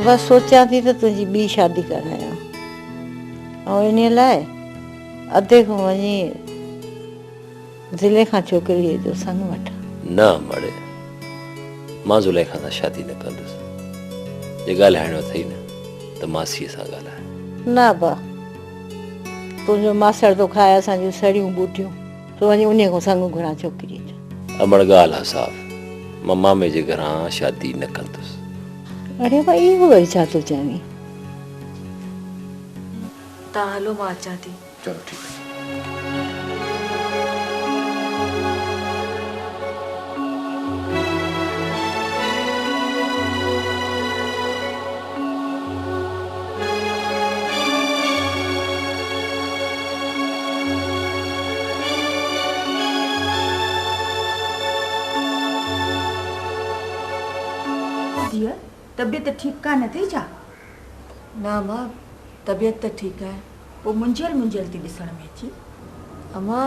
बाबा सोचा थी तो तुझी बी शादी कराया और इन लाइ अधे को वञी ज़िले खां छोकिरीअ जो संग वठां। न मड़े मां ज़ुलेखा सां शादी न कंदुसि। जे ॻाल्हाइणो अथई न त मासीअ सां ॻाल्हाए। न बा तुंहिंजो मासड़ तो खाए असांजूं सड़ियूं बूटियूं तो वञी उन खां संग घुरां छोकिरीअ जो। अमड़ ॻाल्हि आहे साफ़ मां मामे जे घरां शादी न कंदुसि। अरे भाई इहो वरी छा थो चवीं? तव्हां हलो मां अचां थी। चलो ठीक है। तबियत ठीक कान थी छा? ना मां तबियत तो ठीक है। वो मुंझल मुंझल थी ॾिसण में अची। अम्मा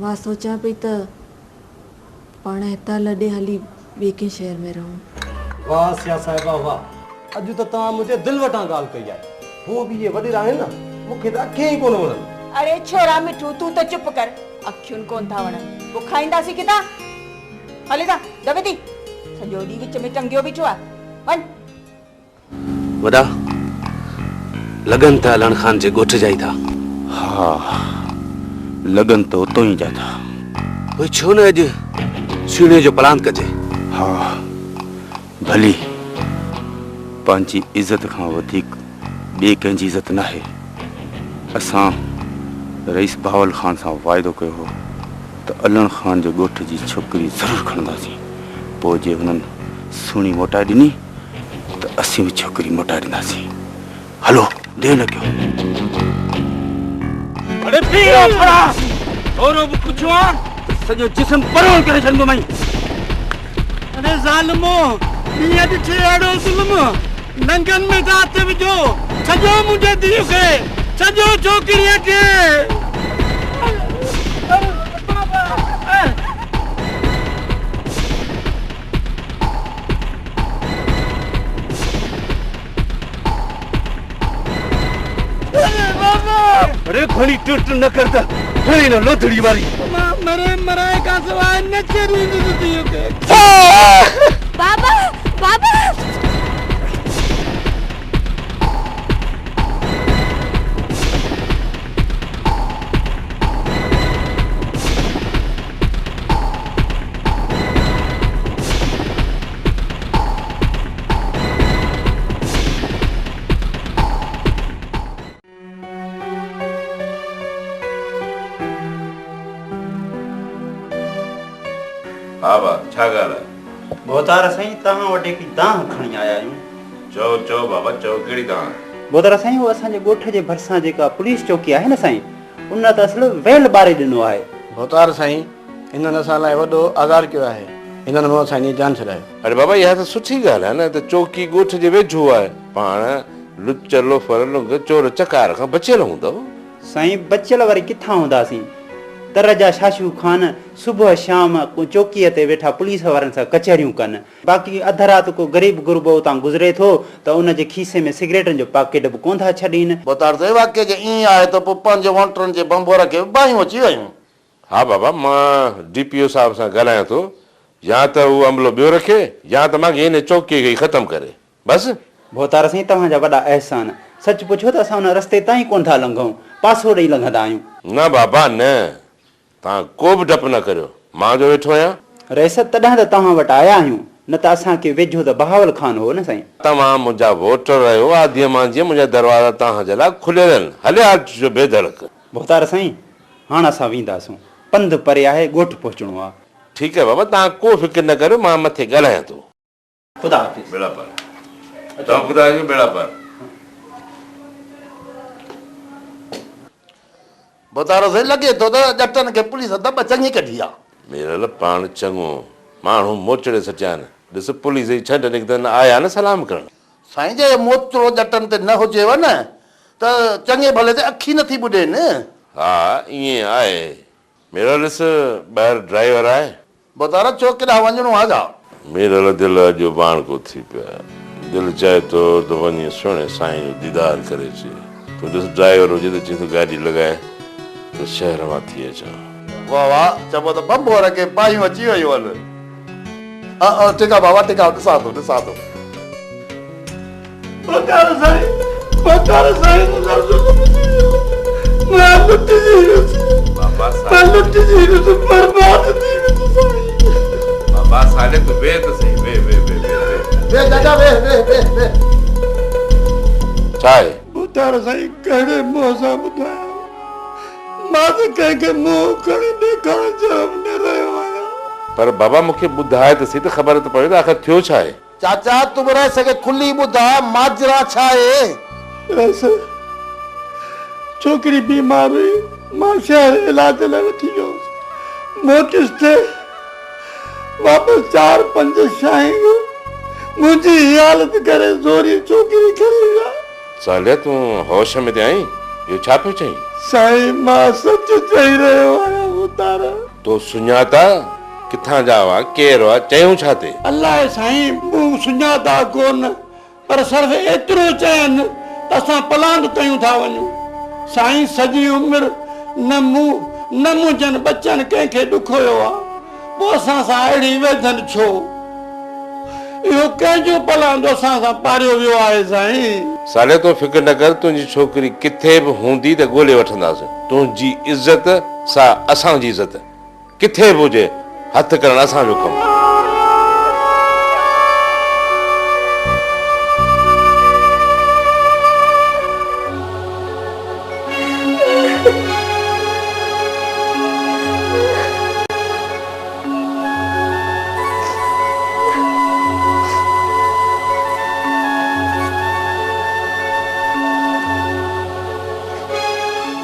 मां सोचा पई त पाण हितां लॾे हली ॿिए कंहिं शहर में रहूं। वाह सिया साहिबा वाह, अॼु त तव्हां मुंहिंजे दिलि वटां ॻाल्हि कई आहे। हू बि इहे वॾेरा आहिनि न, मूंखे त अखियूं ई कोन वणनि। अरे छोरा मिठू तूं त चुप कर, अखियुनि कोन था वणनि, पोइ खाईंदासीं किथां? हले था दबे थी सॼो ॾींहुं विच में टंगियो बीठो आहे। वञ वॾा लगन त अलन खान जे ॻोठ जा ई था। हा लगन तो उतो ही जा था। पोइ छो न अॼु सीणे जो प्लान कजे? हा भली, पंहिंजी इज़त खां वधीक ॿिए कंहिंजी इज़त नाहे। असां रईस बावल खान सां वाइदो कयो हो त अलन खान जे ॻोठ जी छोकिरी ज़रूरु खणंदासीं। पोइ जे हुननि सुहिणी मोटाए ॾिनी त असीं बि छोकिरी मोटाए ॾींदासीं। हलो देर न कयो। अरे पीरा फड़ा थोरो बि कुझु आहे सॼो जिस्म परोल करे छॾंदो मई। अरे ज़ालिमो हीअं ॾिठे अहिड़ो ज़ुल्म नंगनि में रात विझो सॼो मुंहिंजे धीउ खे सॼो छोकिरीअ खे। अरे खड़ी टुट न करता खड़ी न लोथड़ी वाली मरे मराए का सवाइ न चरूं धीउ खे। बाबा बाबा हाँ बा छा ॻाल्हि आहे? बोतार साईं तव्हां वटि हिकु दाह खणी आया आहियूं। चओ चओ बाबा चओ, कहिड़ी दाह? बोतार साईं उहो असांजे ॻोठ जे भरिसां जेका पुलिस चौकी आहे न साईं, उन त असुल वेल ॿारे ॾिनो आहे। भोतार साईं हिननि असां लाइ वॾो आज़ार कयो आहे, हिननि मां असांजी जान छॾायो। अरे बाबा इहा त सुठी ॻाल्हि आहे न त चौकी ॻोठ जे वेझो आहे। पाण लुच लोफर लुंग चोर चकार खां बचियल हूंदव। साईं बचियल वरी किथां हूंदासीं? तर जा शाशू खान सुबुह शाम चौकीअ ते वेठा पुलिस वारनि सां कचहरियूं कनि। बाक़ी अध राति को ग़रीब गुरबो उतां गुज़रे थो त उन जे खीसे में सिगरेटनि जो पैकेट बि कोन था छॾीनि। बोतार ते वाक़ई जे ईअं आहे त पोइ पंहिंजे वॉन्टरनि जे बंबोर खे बाहियूं अची वयूं। हा बाबा मां डीपीओ साहब सां ॻाल्हायां थो, या त उहो अमलो ॿियो रखे या त मांखे हिन चौकीअ खे ई ख़तमु करे बसि। भोतार साईं तव्हांजा वॾा अहसान। सच पुछो त असां हुन रस्ते तां ई कोन था लंघूं, पासो ॾेई लंघंदा आहियूं। न बाबा न, तव्हां को बि डपु न करियो, मां जो वेठो आहियां। रैसत तॾहिं त तव्हां वटि आया आहियूं, न त असांखे वेझो त बहावल खान हो न साईं। तव्हां मुंहिंजा वोटर आहियो, आदीअ मांजीअ मुंहिंजा दरवाज़ा तव्हांजे लाइ खुलियल आहिनि। हले अचो बेधड़क। भोतार साईं हाणे असां वेंदासूं, पंधु परे आहे, ॻोठ पहुचणो आहे। ठीकु आहे बाबा, तव्हां को फिक्र न करियो, मां मथे ॻाल्हायां थो। ख़ुदा हाफ़िज़। बेड़ा पार तव्हां ख़ुदा जो बेड़ा पार। बोतार साईं लॻे थो त ॼटनि खे पुलिस दॿ चङी कढी आहे। मेरल पाण चङो माण्हू मोचड़े सटिया आहिनि। ॾिस पुलिस जी छॾ निकितनि आया न सलाम करणु। साईं जे मोचड़ो ॼटनि ते न हुजेव न त चङे भले ते अखी नथी ॿुॾेनि। हा ईअं आहे। मेरा ॾिस ॿाहिरि ड्राइवर आहे। बोतार चो केॾांहुं वञिणो आहे छा? मेरा दिल अॼु बाण को थी पिया दिल चाहे तो वञी सुहिणे साईं जो दीदार करे अचे तूं ॾिस ड्राइवर हुजे त चई तो गाॾी लॻाए त शहर मां थी अचां वाह वाह चबो तो बम्बो रखे पायूं अची वियूं आहिनि टिका बाबा टिका ॾिसां थो बकार साईं मैं लुट जी बर्बाद थी बाबा साले तू वे तो सही वे दादा वे चाहे बुधार साईं कहिड़े मुंहं सां ॿुधायां मां त कंहिंखे मुंहुं खणी ॾेखारण जवाब न रहियो आहियां पर बाबा मूंखे ॿुधाए त सही त ख़बर त पवे त आख़िर थियो छा आहे चाचा तू ॿुधाए सघे खुली ॿुधा माजरा छा आहे छोकिरी बीमार हुई मां शहर इलाज लाइ वठी वियोसि मोटिस ते वापसि 4-5 शाही मुंहिंजी हालत करे ज़ोरी छोकिरी खणी विया साले तूं होश में ते आई इहो छा पियो चई साईं मां सच चई रहियो आहियां उतार तो सुञाता किथां जा हुआ केरु हुआ चयूं छा ते अलाए साईं मूं सुञाता कोन पर सिर्फ़ु एतिरो चयनि त असां प्लान कयूं था वञूं साईं सॼी उमिरि न मुंहिंजनि बचनि कंहिंखे ॾुख हुयो आहे पोइ असां सां अहिड़ी वेझनि छो इहो कंहिंजो प्लान असां सां पारियो वियो आहे साईं साले तूं फिक्र न कर तुंहिंजी छोकिरी किथे बि हूंदी त ॻोल्हे वठंदासीं तुंहिंजी इज़त सा असांजी इज़त किथे बि हुजे हथ करणु असांजो कमु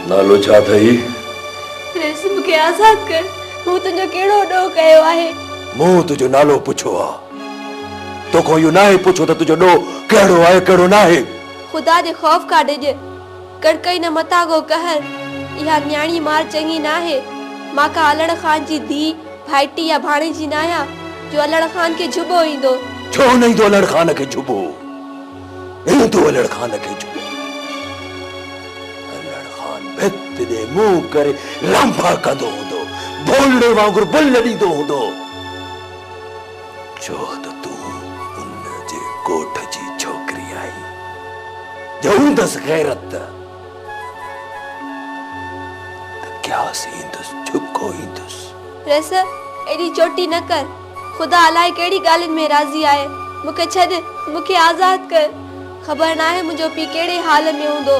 नालो छा अथई रेस मूंखे आज़ाद कर मूं तुंहिंजो कहिड़ो ॾोह कयो आहे मूं तुंहिंजो नालो पुछो आहे तोखो इहो नाहे पुछो त तुंहिंजो ॾोह कहिड़ो आहे कहिड़ो नाहे खुदा जे खौफ का ॾिज कड़कई न मतागो कहर इहा न्याणी मार चङी नाहे मां का अलड़ खान जी धी भाइटी या भाणे जी न आहियां जो अलड़ खान खे झुबो ईंदो छो न ईंदो अलड़ खान खे झुबो ईंदो अलड़ खान खे झुबो भित दे मुंह करे लांभा कंदो हूंदो बोलड़े वांगुरु बुल ॾींदो हूंदो छो त तूं उन जे ॻोठ जी छोकिरी आई जो हूंदसि गैरत त क्यास ईंदुसि झुको ईंदुसि रेस एॾी चोटी न कर खुदा अलाए कहिड़ी ॻाल्हियुनि में राज़ी आहे मूंखे छॾ मूंखे आज़ाद कर ख़बर न आहे मुंहिंजो पीउ कहिड़े हाल में हूंदो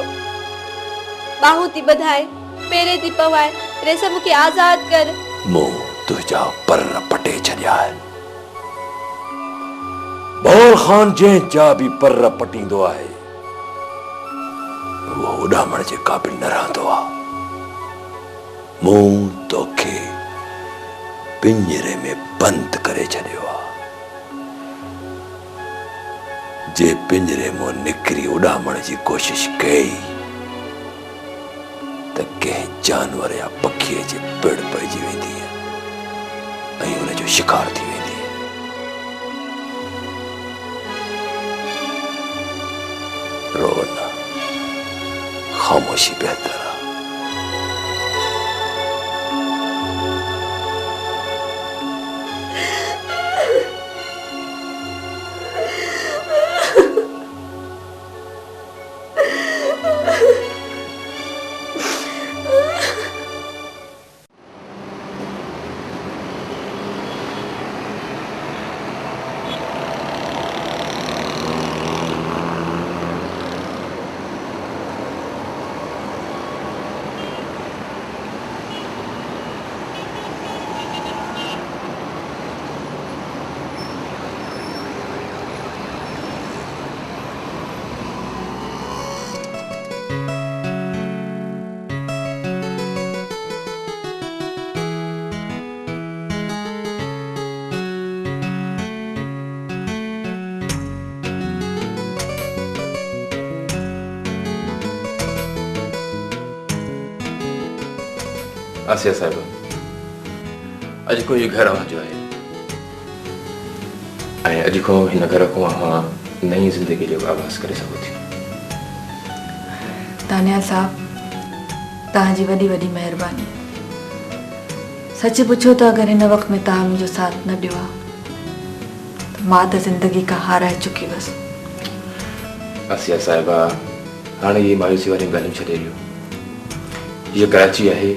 बाहूं थी ॿधाए पेरे थी पवाए रेस मूंखे आज़ाद कर मूं तुंहिंजा पर पटे छॾिया आहिनि बौर ख़ान जंहिंजा बि पर पटींदो आहे उहो उॾामण जे क़ाबिल न रहंदो आहे मूं तोखे पिंजरे में बंदि करे छॾियो आहे जे पिंजरे मां निकिरी उॾामण जी कोशिश कई त कंहिं जानवर या पखीअ जे पिड़ पइजी वेंदी ऐं हुनजो शिकार थी वेंदी रो न ख़ामोशी बहितर आहे आसिया साहिब अॼु कोई घर जो आहे ऐं अॼु खां हिन घर खां असां नई ज़िंदगी जो आगाज़ करे सघूं था। दानियाल साहब, तव्हांजी वॾी वॾी महिरबानी। सच पुछो त अगरि हिन वक़्त में तव्हां मुंहिंजो साथ न ॾियो आहे त मां त ज़िंदगी खां हाराए चुकी हुअसि। आसिया साहिबा, हाणे इहे मायूसी वारियूं ॻाल्हियूं छॾे ॾियो। हीअ कराची आहे,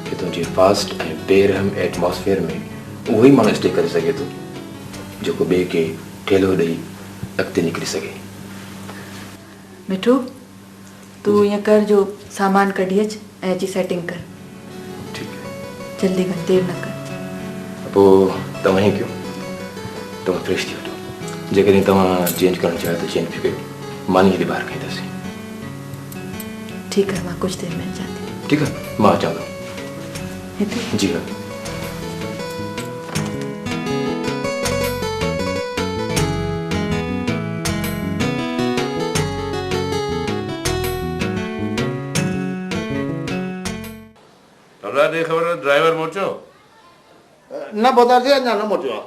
हितां जी फास्ट ऐं बेरहम एटमॉस्फेयर में उहो ई माण्हू स्टे करे सघे थो जेको ॿिए खे ठेलो ॾेई अॻिते निकिरी सघे। मिठू, तूं ईअं कर जो सामान कढी अच ऐं अची सेटिंग कर। जल्दी कर, देर न कर। पोइ तव्हां ई कयो, तव्हां फ्रेश थी वठो। जेकॾहिं तव्हां चेंज करणु चाहियो त चेंज बि कयो, मानी हेॾे ॿाहिरि खाईंदासीं। ठीकु आहे, मां कुझु देरि में अचां थी। ठीकु आहे, मां अचां थो। हिते? जी हाँ। खबर ड्राइवर मोचो न बोदार जी अञा न मोटियो आहे।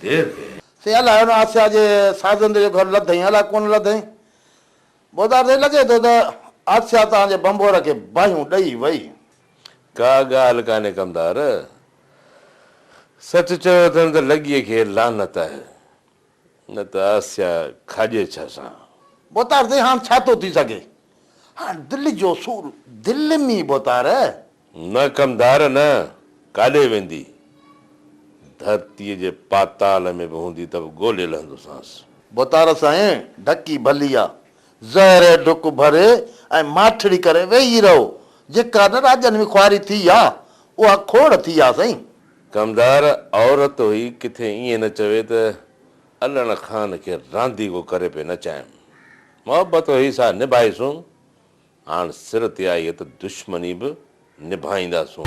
देर के से अलाए हुन आसिया जे साजन जो घर लधई अलाए कोन लधई। बोदार जी लॻे थो त आसिया तव्हांजे बंबोर खे बाहियूं ॾेई वई। का ॻाल्हि कान्हे कमदार, सच चयो अथनि त लॻीअ खे लानत आहे, न त आसिया खाॼे छा सां। बोतार जी हाणे छा थो थी सघे? हाणे दिलि जो सूर दिलि में बोतार। न कमदार न, काॾे वेंदी? धरतीअ जे पाताल में बि हूंदी त बि ॻोल्हे लहंदोसांसि। बोतार साईं ढकी भली आहे, ज़हर डुक भरे ऐं माठड़ी करे वेही रहो। जेका न राजन में ख्वारी थी आहे उहा खोड़ थी आहे साईं। कमदार औरत हुई, किथे ईअं न चवे त अलण ख़ान खे रांदीगो करे पिए नचाइनि। मोहबत हुई सा निभाईसूं, हाणे सिर ते आई त दुश्मनी बि निभाईंदासूं।